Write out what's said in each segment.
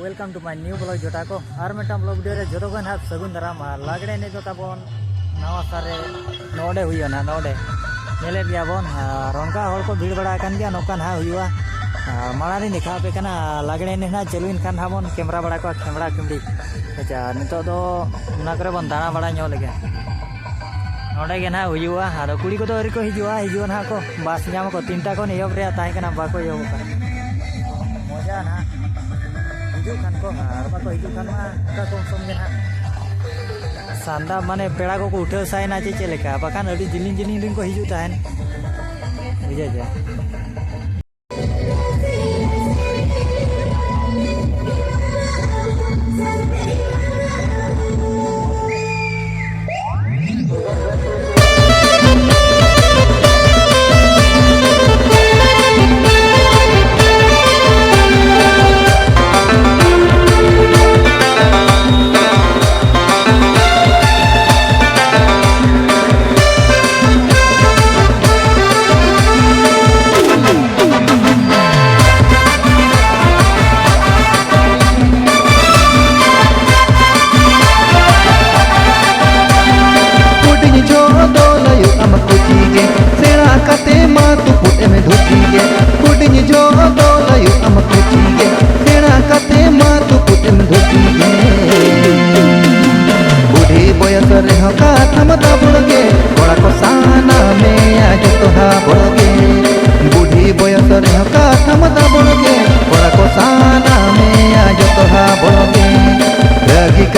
welcome to my new blog जोटा को और मिट्टा ब्लॉग वीडियो रे जो गन हाथ सगुन दाराम लागड़े ने जो ताबन नवा सारे नोडे हुईना नोडे नेले गया बन रंका हर को भीड़ बड़ा कान गया नोकान हा हुआ मालारी दिखा पे कना लागड़े ने ना चलुइन कान हाबन कैमरा बड़ा को कैमरा किमड़ी अच्छा नितो दो ना करे बन दाना बड़ा ᱧᱚ लगे नोडे के ना हुआ आरो कुड़ी को तो अरी को हिजुआ ना को बास ᱧᱟᱢ को तीनटा को एहब रे ताहे कना बाको एहब मजा ना हिजुखान को बाको हिजुखान मा का कम समझे ना सांदा माने पेड़ा को उठे साइना चे चलेका बाकान अडी जिलिन जिलिन दिन को हिजु ताहन बुझे जे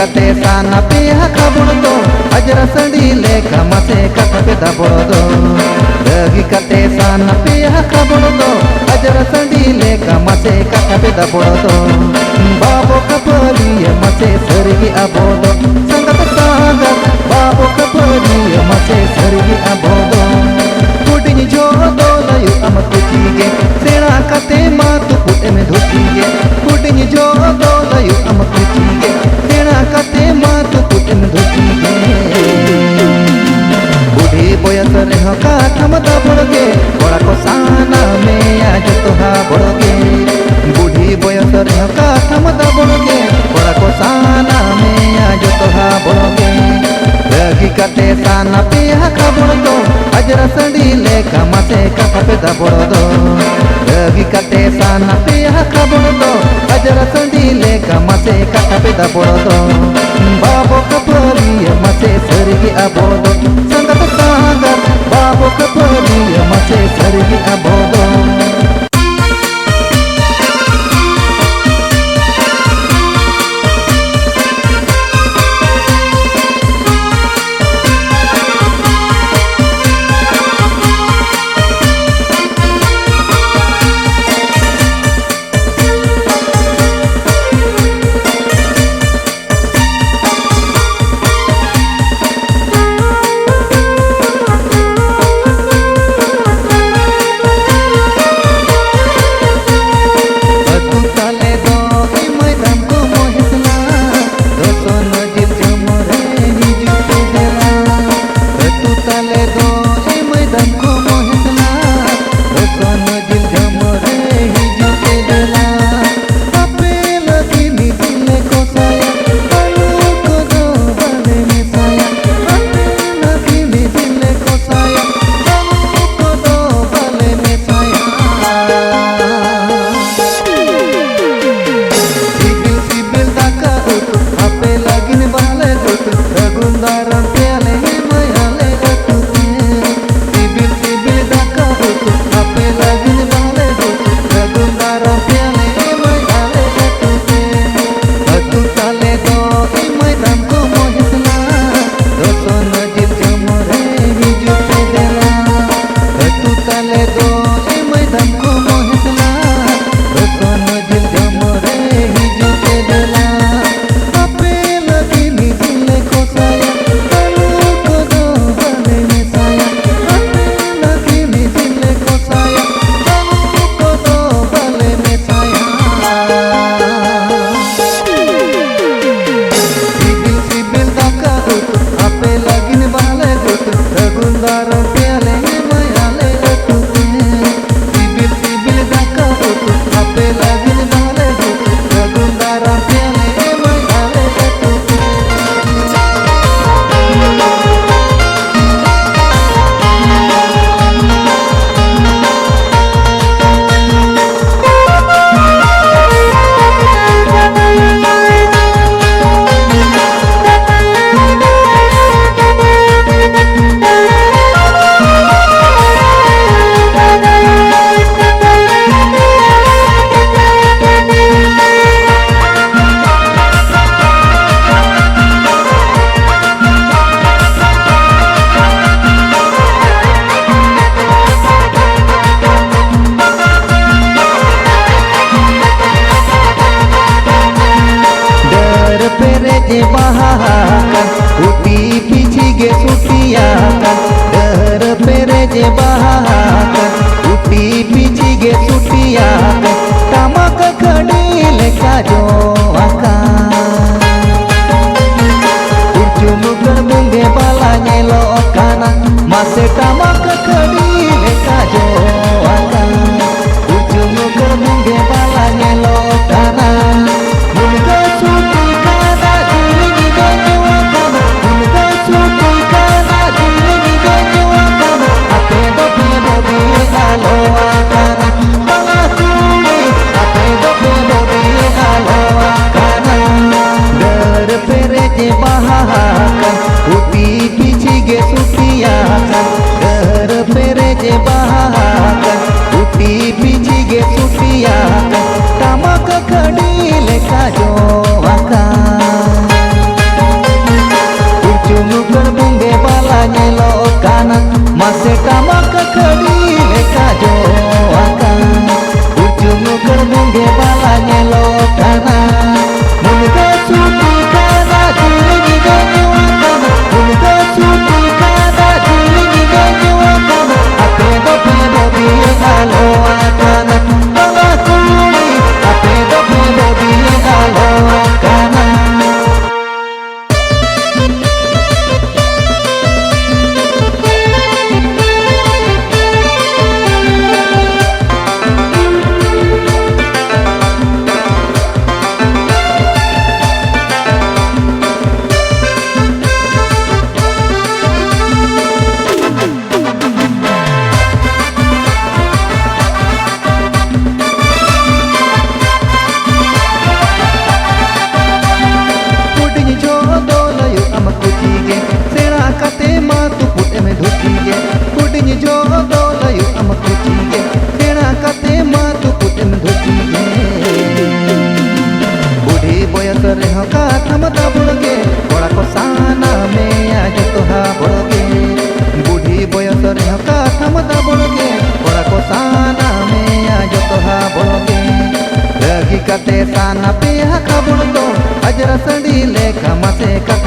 कते साना पे खबर दो अजरा संडी लेखा मसे कथा पे दबड़ दो दगी कते साना पे खबर दो अजरा संडी लेखा मसे कथा पे दबड़ दो बाबो कपरी मसे सरगी अबोदो संगत सागर बाबो कपरी मसे सरगी अबोदो कुडिनी जो दो लयु अम कुचीगे सेना कते मातु पुटे में धुचीगे कुडिनी जो दो लयु अम कुचीगे कते मातु पुटन धुचीगे बूढ़ी बयस रे का थमदा बड़गे बड़ा को साना में आज तो हा बड़गे बूढ़ी बयस रे का थमदा बड़गे बड़ा को साना में आज तो हा बड़गे रगी कते साना पे खबर दो अजरा संडी लेखा मसे कथा पे दबड़ दो रगी कते साना पे खबर दो अजरा संडी लेखा मसे कथा पे दबड़ दो बाबो कपरी मसे सरगी अबोदो संगत सागर बाबो कपरी मसे सरगी अबोदो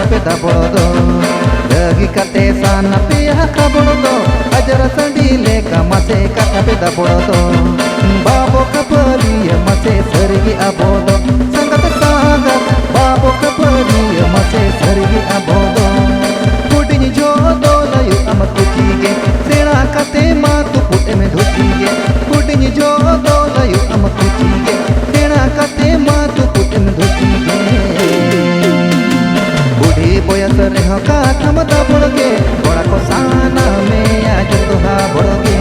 kata peda borodo lagi kate sana pia kaborodo ajar sandile kamase kata peda borodo babo kapali mase sergi abodo sangat sangat babo kapali mase sergi abodo kudini jodo layu amat kutige sera kate matu pute me dhutige kudini jodo layu amat kutige sera kate matu pute me dhutige budi boyas reho kata mata bologe bora ko sana me aj toha bologe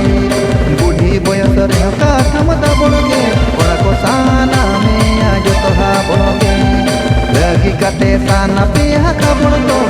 budi boyas reho kata mata bologe bora ko sana me aj toha bologe lagi kate sana pihak bologe